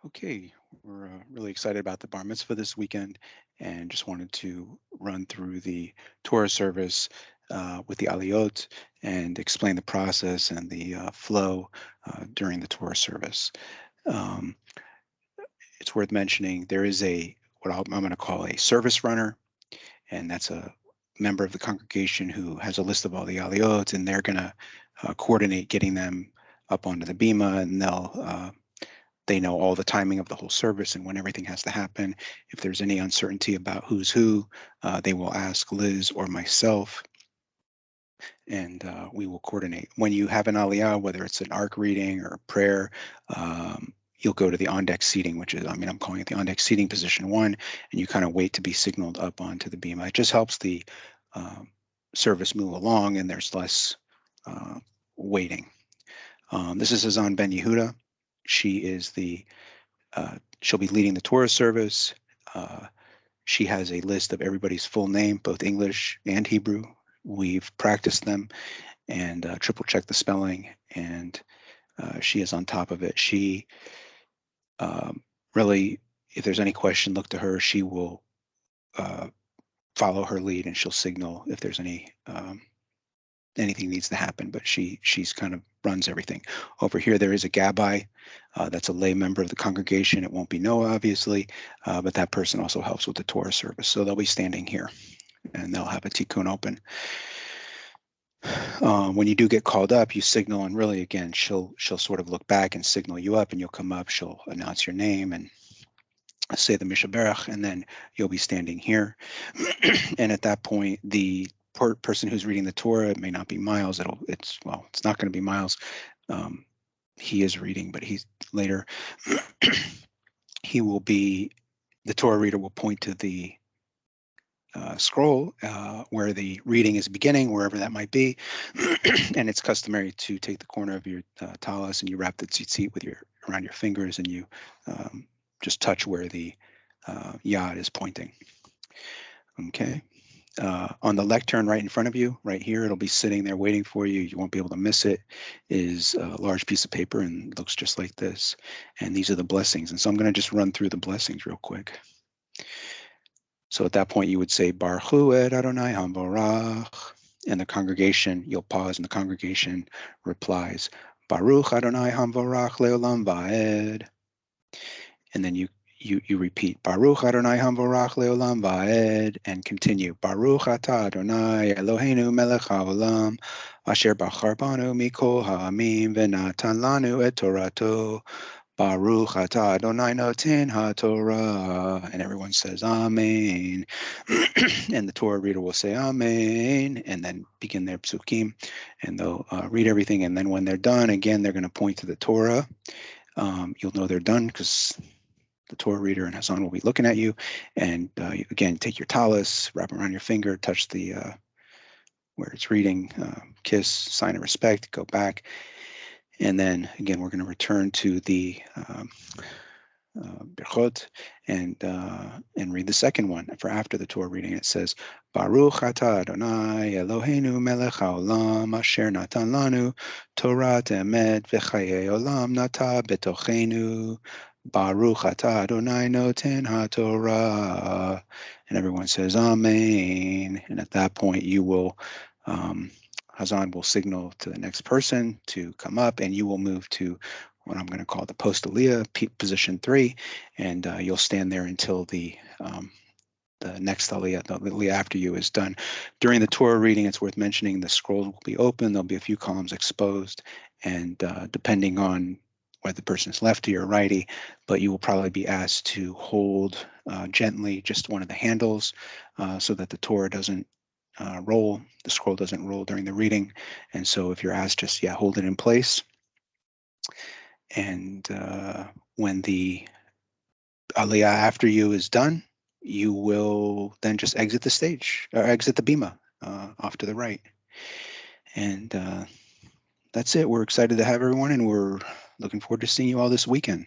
Okay, we're really excited about the bar mitzvah this weekend and just wanted to run through the Torah service with the Aliyot and explain the process and the flow during the Torah service. Um, it's worth mentioning there is I'm going to call a service runner, and that's a member of the congregation who has a list of all the Aliyot, and they're going to coordinate getting them up onto the bima, and they know all the timing of the whole service and when everything has to happen. If there's any uncertainty about who's who, they will ask Liz or myself, and we will coordinate. When you have an aliyah, whether it's an ark reading or a prayer, you'll go to the on-deck seating, which is, I'm calling it the on-deck seating position 1, and you kind of wait to be signaled up onto the bema. It just helps the service move along, and there's less waiting. This is Hazan Ben Yehuda. She is she'll be leading the Torah service. She has a list of everybody's full name, both English and Hebrew. We've practiced them and triple checked the spelling, and she is on top of it. She really, if there's any question, look to her. She will follow her lead, and she'll signal if there's anything needs to happen, but she's kind of runs everything. Over here, there is a gabbai. That's a lay member of the congregation. It won't be Noah, obviously, but that person also helps with the Torah service. So they'll be standing here, and they'll have a tikkun open. When you do get called up, you signal, and really, again, she'll sort of look back and signal you up, and you'll come up. She'll announce your name and say the Mishaberach, and then you'll be standing here. And at that point, the person who's reading the Torah, it may not be Miles. It's not going to be Miles. He is reading, but he's later. He will be, the Torah reader will point to the scroll where the reading is beginning, wherever that might be. And it's customary to take the corner of your talis and you wrap the tzitzit around your fingers, and you just touch where the yad is pointing. Okay. On the lectern right in front of you, right here, it'll be sitting there waiting for you. You won't be able to miss it. Is a large piece of paper and looks just like this. And these are the blessings. And so I'm going to just run through the blessings real quick. So at that point, you would say, Baruch Hu et Adonai Hamvorach. And the congregation, you'll pause, and the congregation replies, Baruch Adonai Hamvorach Leolam Va'ed. And then you repeat, Baruch Adonai Hamvorach Leolam Va'ed, and continue, Baruch Atah Adonai Eloheinu Melech HaOlam, Asher Bachar Banu Mikol Ha'amim V'natan Lanu Et Torato, Baruch Atah Adonai Noten HaTorah. And everyone says, Amen. And the Torah reader will say, Amen, and then begin their psukim, and they'll read everything. And then when they're done, again, they're going to point to the Torah. You'll know they're done because the Torah reader and Hassan will be looking at you. And again, take your talis, wrap it around your finger, touch the where it's reading, kiss, sign of respect, go back. And then again, we're going to return to the Birchot and read the second one for after the Torah reading. It says, Baruch atah Adonai Eloheinu melech haolam asher natan lanu Torah emet v'chayei olam nata betochenu. Baruch atah Adonai noten haTorah. And everyone says, Amen. And at that point, you will, Hazan will signal to the next person to come up, and you will move to what I'm going to call the post Aliyah, position 3, and you'll stand there until the next Aliyah, the Aliyah after you, is done. During the Torah reading, it's worth mentioning the scrolls will be open. There'll be a few columns exposed, and depending on whether the person is lefty or righty, but you will probably be asked to hold gently just one of the handles so that the Torah doesn't roll, the scroll doesn't roll during the reading. And so if you're asked, just, hold it in place. And when the Aliyah after you is done, you will then just exit the stage, or exit the bima off to the right. And that's it. We're excited to have everyone, and we're looking forward to seeing you all this weekend.